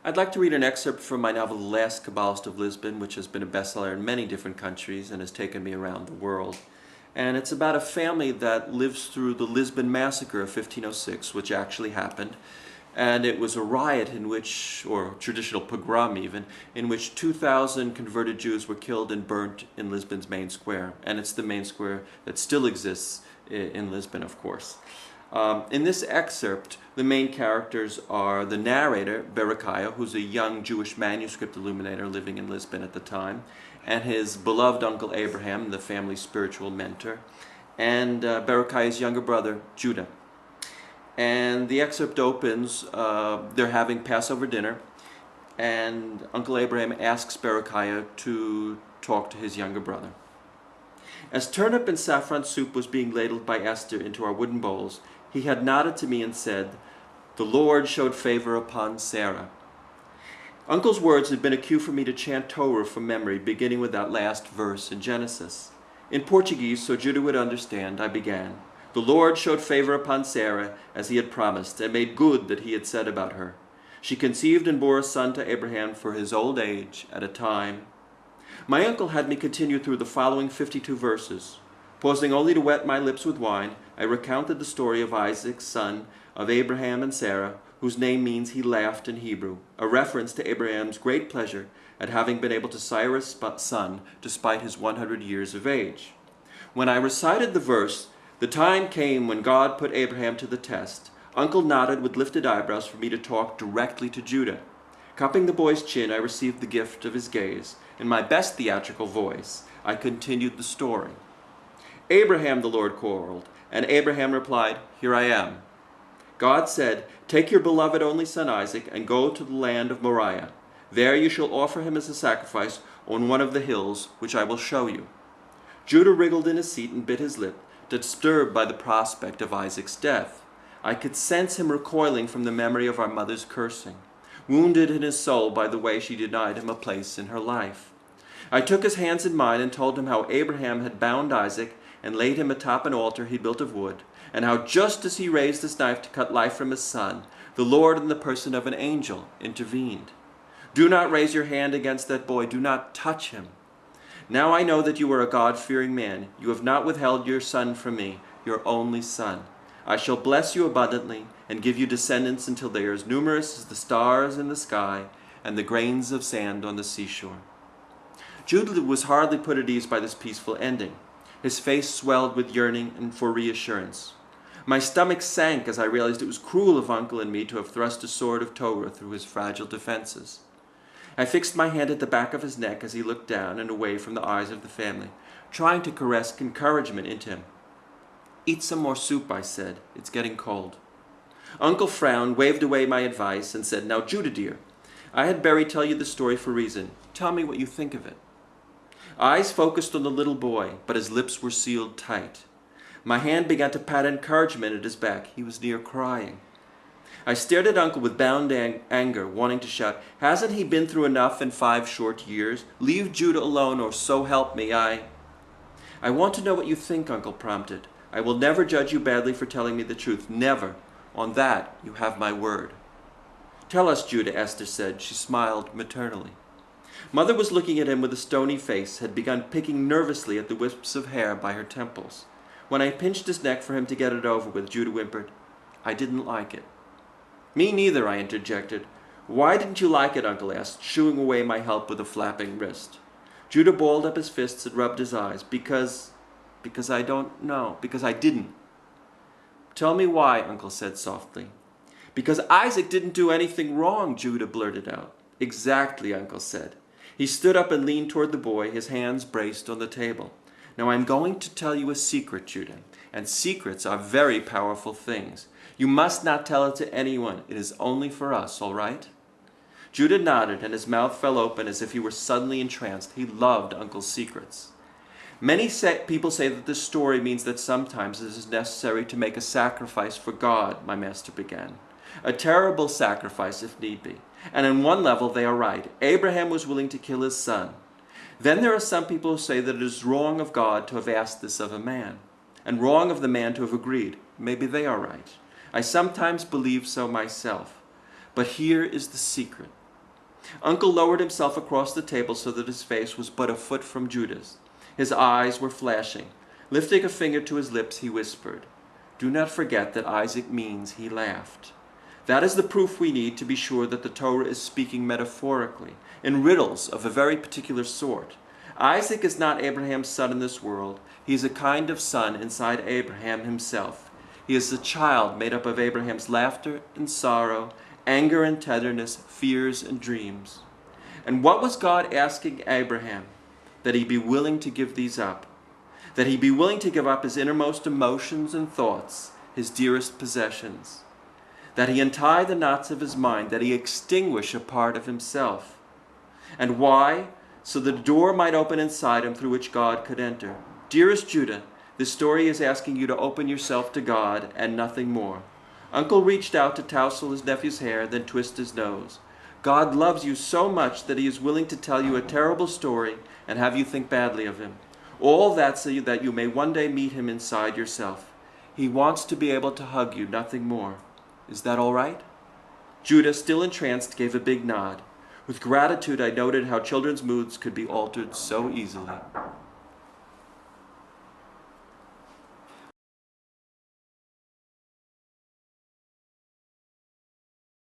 I'd like to read an excerpt from my novel, The Last Kabbalist of Lisbon, which has been a bestseller in many different countries and has taken me around the world. And it's about a family that lives through the Lisbon massacre of 1506, which actually happened. And it was a riot in which, or traditional pogrom even, in which 2,000 converted Jews were killed and burnt in Lisbon's main square. And it's the main square that still exists in Lisbon, of course. In this excerpt, the main characters are the narrator, Berechiah, who's a young Jewish manuscript illuminator living in Lisbon at the time, and his beloved uncle Abraham, the family's spiritual mentor, and Berechiah's younger brother, Judah. And the excerpt opens, they're having Passover dinner, and Uncle Abraham asks Berechiah to talk to his younger brother. As turnip and saffron soup was being ladled by Esther into our wooden bowls, he had nodded to me and said, "The Lord showed favor upon Sarah." Uncle's words had been a cue for me to chant Torah from memory, beginning with that last verse in Genesis. In Portuguese, so Judah would understand, I began, "The Lord showed favor upon Sarah, as he had promised, and made good that he had said about her. She conceived and bore a son to Abraham for his old age, at a time." My uncle had me continue through the following 52 verses. Pausing only to wet my lips with wine, I recounted the story of Isaac, son of Abraham and Sarah, whose name means he laughed in Hebrew, a reference to Abraham's great pleasure at having been able to sire a son despite his 100 years of age. When I recited the verse, "The time came when God put Abraham to the test," Uncle nodded with lifted eyebrows for me to talk directly to Judah. Cupping the boy's chin, I received the gift of his gaze. In my best theatrical voice, I continued the story. "Abraham," the Lord called, and Abraham replied, "Here I am." God said, "Take your beloved only son Isaac and go to the land of Moriah. There you shall offer him as a sacrifice on one of the hills, which I will show you." Judah wriggled in his seat and bit his lip, disturbed by the prospect of Isaac's death. I could sense him recoiling from the memory of our mother's cursing, wounded in his soul by the way she denied him a place in her life. I took his hands in mine and told him how Abraham had bound Isaac and laid him atop an altar he built of wood, and how just as he raised his knife to cut life from his son, the Lord in the person of an angel intervened. "Do not raise your hand against that boy. Do not touch him. Now I know that you are a God-fearing man. You have not withheld your son from me, your only son. I shall bless you abundantly and give you descendants until they are as numerous as the stars in the sky and the grains of sand on the seashore." Judah was hardly put at ease by this peaceful ending. His face swelled with yearning and for reassurance. My stomach sank as I realized it was cruel of Uncle and me to have thrust a sword of Torah through his fragile defenses. I fixed my hand at the back of his neck as he looked down and away from the eyes of the family, trying to caress encouragement into him. "Eat some more soup," I said. "It's getting cold." Uncle frowned, waved away my advice, and said, "Now, Judah dear, I had Berry tell you the story for a reason. Tell me what you think of it." Eyes focused on the little boy, but his lips were sealed tight. My hand began to pat encouragement at his back. He was near crying. I stared at Uncle with bound anger, wanting to shout, "Hasn't he been through enough in 5 short years? Leave Judah alone, or so help me, I want to know what you think," Uncle prompted. "I will never judge you badly for telling me the truth. Never. On that, you have my word." "Tell us, Judah," Esther said. She smiled maternally. Mother was looking at him with a stony face, had begun picking nervously at the wisps of hair by her temples. When I pinched his neck for him to get it over with, Judah whimpered, "I didn't like it." "Me neither," I interjected. "Why didn't you like it?" Uncle asked, shooing away my help with a flapping wrist. Judah balled up his fists and rubbed his eyes. Because I don't know. Because I didn't." "Tell me why," Uncle said softly. "Because Isaac didn't do anything wrong," Judah blurted out. "Exactly," Uncle said. He stood up and leaned toward the boy, his hands braced on the table. "Now I'm going to tell you a secret, Judah, and secrets are very powerful things. You must not tell it to anyone. It is only for us, all right?" Judah nodded, and his mouth fell open as if he were suddenly entranced. He loved Uncle's secrets. Many people say that this story means that sometimes it is necessary to make a sacrifice for God, my master began. A terrible sacrifice if need be. And on one level they are right. Abraham was willing to kill his son. Then there are some people who say that it is wrong of God to have asked this of a man, and wrong of the man to have agreed. Maybe they are right. I sometimes believe so myself. But here is the secret. Uncle lowered himself across the table so that his face was but a foot from Judah's. His eyes were flashing. Lifting a finger to his lips, he whispered, "Do not forget that Isaac means he laughed." That is the proof we need to be sure that the Torah is speaking metaphorically, in riddles of a very particular sort. Isaac is not Abraham's son in this world. He is a kind of son inside Abraham himself. He is a child made up of Abraham's laughter and sorrow, anger and tenderness, fears and dreams. And what was God asking Abraham? That he be willing to give these up. That he be willing to give up his innermost emotions and thoughts, his dearest possessions. That he untie the knots of his mind, that he extinguish a part of himself. And why? So the door might open inside him through which God could enter. Dearest Judah, this story is asking you to open yourself to God and nothing more. Uncle reached out to tousle his nephew's hair, then twist his nose. God loves you so much that he is willing to tell you a terrible story and have you think badly of him. All that so that you may one day meet him inside yourself. He wants to be able to hug you, nothing more. Is that all right? Judah, still entranced, gave a big nod. With gratitude, I noted how children's moods could be altered so easily.